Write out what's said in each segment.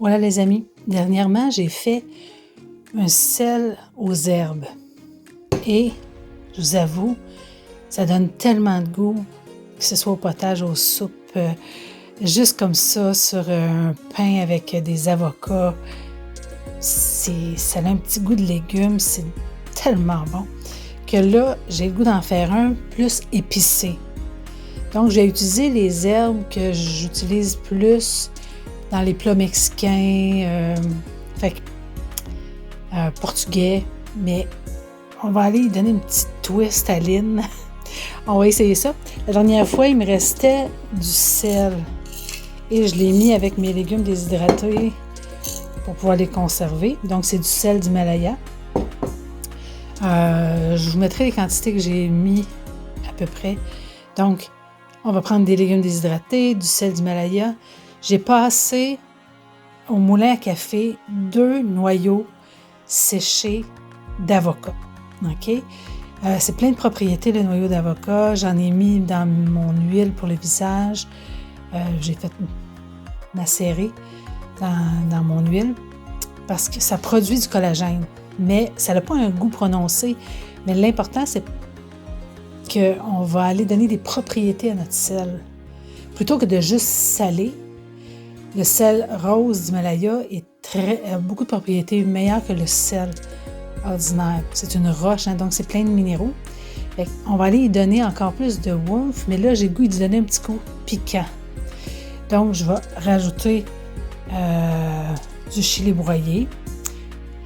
Voilà les amis, dernièrement j'ai fait un sel aux herbes et je vous avoue, ça donne tellement de goût, que ce soit au potage, aux soupes, juste comme ça sur un pain avec des avocats. Ça a un petit goût de légumes, c'est tellement bon que là, j'ai le goût d'en faire un plus épicé. Donc, j'ai utilisé les herbes que j'utilise plus dans les plats mexicains, portugais, mais on va aller y donner une petite twist à Lynn. On va essayer ça. La dernière fois, il me restait du sel et je l'ai mis avec mes légumes déshydratés pour pouvoir les conserver. Donc, c'est du sel d'Himalaya. Je vous mettrai les quantités que j'ai mis à peu près. Donc, on va prendre des légumes déshydratés, du sel d'Himalaya. J'ai passé au moulin à café 2 noyaux séchés d'avocat. OK? C'est plein de propriétés, le noyau d'avocat. J'en ai mis dans mon huile pour le visage. J'ai fait macérer dans mon huile parce que ça produit du collagène. Mais ça n'a pas un goût prononcé. Mais l'important, c'est qu'on va aller donner des propriétés à notre sel. Plutôt que de juste saler, le sel rose d'Himalaya a beaucoup de propriétés meilleures que le sel ordinaire. C'est une roche, hein, donc c'est plein de minéraux. On va aller y donner encore plus de woof, mais là, j'ai le goût d'y donner un petit coup piquant. Donc, je vais rajouter du chili broyé.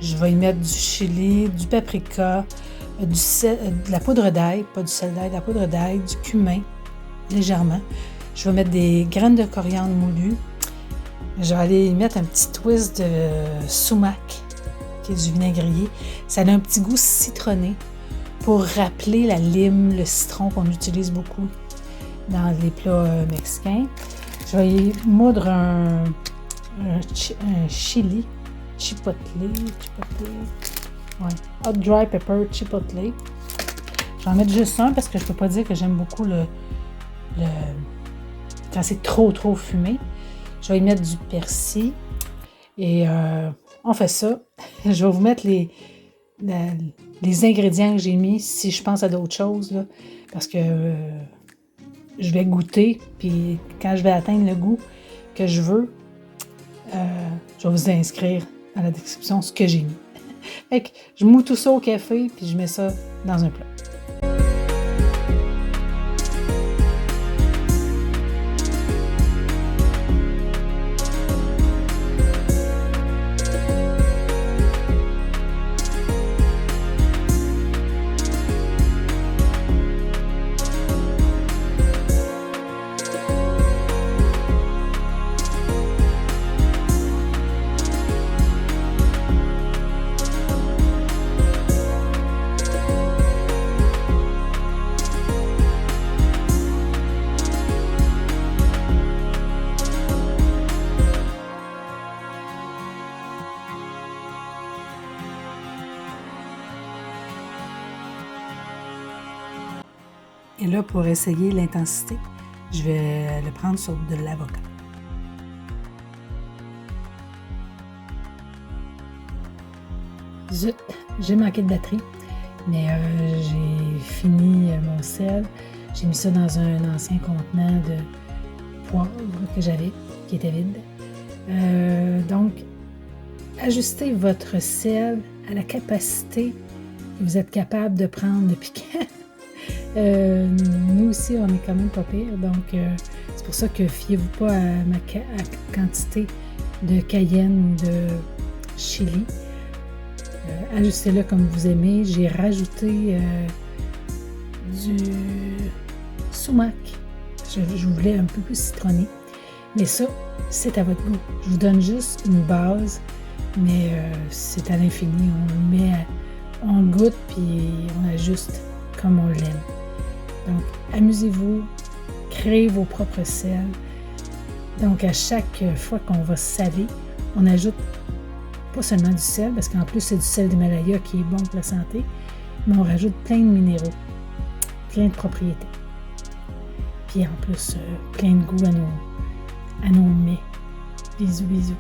Je vais y mettre du chili, du paprika, de la poudre d'ail, pas du sel d'ail, de la poudre d'ail, du cumin, légèrement. Je vais mettre des graines de coriandre moulues. Je vais aller y mettre un petit twist de sumac, qui est du vinaigrier. Ça a un petit goût citronné pour rappeler la lime, le citron qu'on utilise beaucoup dans les plats mexicains. Je vais y moudre un chili, chipotle, ouais, hot dry pepper chipotle. Je vais en mettre juste un parce que je ne peux pas dire que j'aime beaucoup quand c'est trop fumé. Je vais y mettre du persil et on fait ça. Je vais vous mettre les ingrédients que j'ai mis si je pense à d'autres choses, là, parce que je vais goûter, puis quand je vais atteindre le goût que je veux, je vais vous inscrire dans la description ce que j'ai mis. Fait que je moue tout ça au café, puis je mets ça dans un plat. Et là, pour essayer l'intensité, je vais le prendre sur de l'avocat. Zut, j'ai manqué de batterie, mais j'ai fini mon sel. J'ai mis ça dans un ancien contenant de poivre que j'avais, qui était vide. Donc, ajustez votre sel à la capacité que vous êtes capable de prendre le piquant. Nous aussi, on est quand même pas pire, donc c'est pour ça que fiez-vous pas à ma quantité de cayenne ou de chili. Ajustez-le comme vous aimez. J'ai rajouté du sumac. Je voulais un peu plus citronné, mais ça, c'est à votre goût. Je vous donne juste une base, mais c'est à l'infini. On le met, on le goûte, puis on ajuste comme on l'aime. Donc, amusez-vous, créez vos propres sels. Donc, à chaque fois qu'on va saler, on ajoute pas seulement du sel, parce qu'en plus, c'est du sel d'Himalaya qui est bon pour la santé, mais on rajoute plein de minéraux, plein de propriétés. Puis en plus, plein de goût à nos mets. Bisous, bisous.